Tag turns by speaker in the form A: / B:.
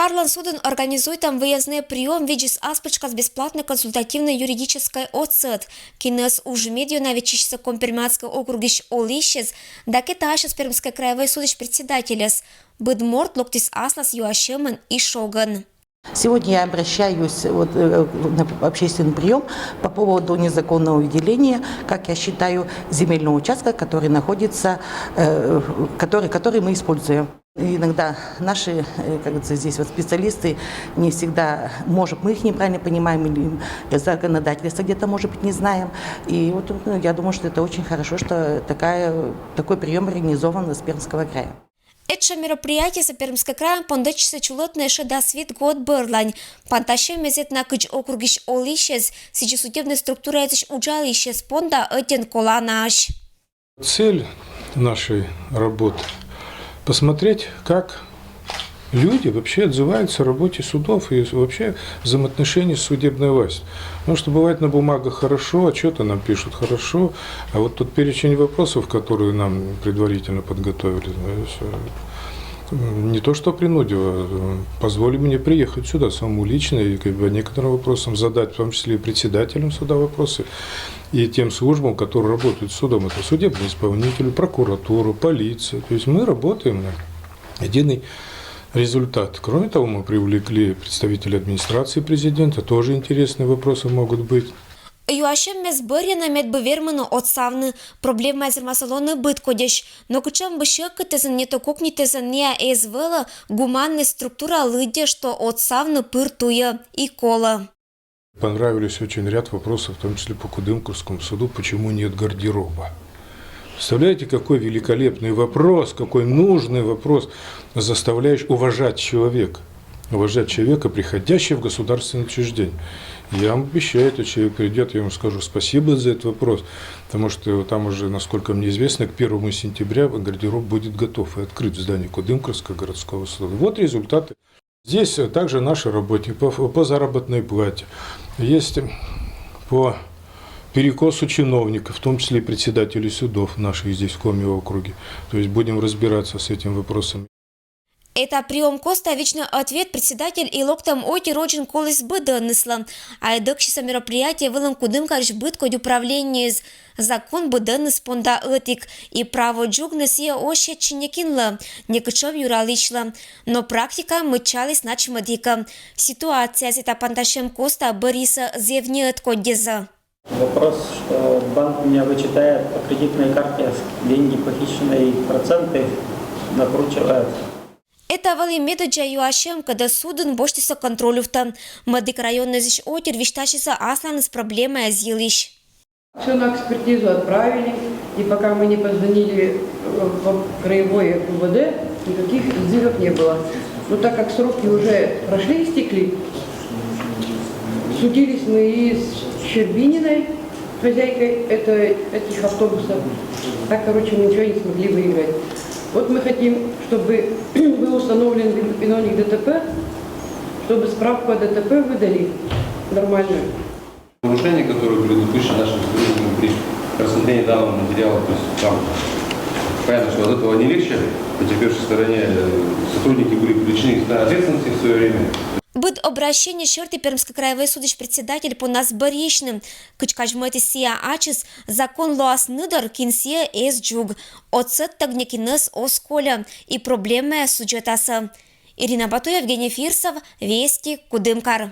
A: Карлан Суден организует там выездной прием в виде аспочка с бесплатной консультативной юридической ОЦЕТ. Кинес уж медиа на вечище Комперматской округищ Олищес, да китайшес Пермской краевой судищ председателес. Быдморт локтис аслас юашемен и шоган.
B: Сегодня я обращаюсь на общественный прием по поводу незаконного выделения, как я считаю, земельного участка, который находится, который мы используем. Иногда наши, как говорится, здесь специалисты не всегда, может, мы их неправильно понимаем, или законодательство где-то, может быть, не знаем. И я думаю, что это очень хорошо, что такой прием организован с Пермского края.
A: Это мероприятие с Пермского края пондачится чулотное шедасвит год Берлань. Пантащем мезет на кыч округищ Олищес, сейчас судебная структура этих уджалищес понда этен коланаш.
C: Цель нашей работы – посмотреть, как люди вообще отзываются о работе судов и вообще взаимоотношения с судебной властью. Потому что бывает на бумагах хорошо, отчеты нам пишут хорошо, а вот тот перечень вопросов, которые нам предварительно подготовили, не то что принудило, позволили мне приехать сюда самому лично и по некоторым вопросам задать, в том числе и председателям суда вопросы, и тем службам, которые работают с судом, это судебные исполнители, прокуратуру, полиция. То есть мы работаем на единый результат. Кроме того, мы привлекли представителей администрации президента, тоже интересные вопросы могут быть.
A: Юашем мезбырьяна медбывермыну отсавны, проблема эзермасалоны быт кодеш, но кучам бышекы тезен не то кукни тезен не эзвела гуманная структура лыдя, что отсавны пыртуя и кола.
C: Понравились очень ряд вопросов, в том числе по Кудымкурскому суду, почему нет гардероба. Представляете, какой великолепный вопрос, какой нужный вопрос, заставляющий уважать человека, приходящего в государственное учреждение. Я вам обещаю, этот человек придет, я ему скажу спасибо за этот вопрос, потому что там уже, насколько мне известно, к 1 сентября гардероб будет готов и открыт в здании Кудымкурского городского суда. Вот результаты. Здесь также наши работники по заработной плате. Есть по перекосу чиновников, в том числе и председателей судов наших здесь в Коми округе. То есть будем разбираться с этим вопросом.
A: Это прием коста вечный ответ председатель и локтом ойти роджен колес быда нысла. А эдокщиса мероприятие вылом Кудымкарыш быт код управления закон быда ныспонда этик и право джугнес е още чинекинла, некачом юралишла. Но практика мычалась начмадика. Ситуация с это панташем коста Бориса зевнет кодеза.
D: Вопрос, что банк у меня вычитает по кредитной карте деньги похищенные, проценты накручивает.
A: Это вали медоджа юашем, когда суден боштиса контролю в там. Медик районный зиш отер виштачиса аслан с проблемой азилищ.
E: Все на экспертизу отправили, и пока мы не позвонили в краевое УВД, никаких сдвигов не было. Но так как сроки уже прошли, истекли, судились мы и с Щербининой, хозяйкой этих автобусов. Так, мы ничего не смогли выиграть. Вот мы хотим, чтобы был установлен виновник ДТП, чтобы справку о ДТП выдали нормальную.
F: Нарушения, которые были допущены нашим сотрудникам при рассмотрении данного материала, то есть там понятно, что от этого не легче, по теперешней стороне сотрудники были привлечены к ответственности в свое время.
A: Быт обращение черты Пермской краевой судищ председатель по нас баришным. Кычкажмэти сия ачис закон лоас ныдар кинсия эс джуг. Оцет тагнекинес осколя и проблемы судьетаса. Ирина Бату, Евгений Фирсов, Вести, Кудымкар.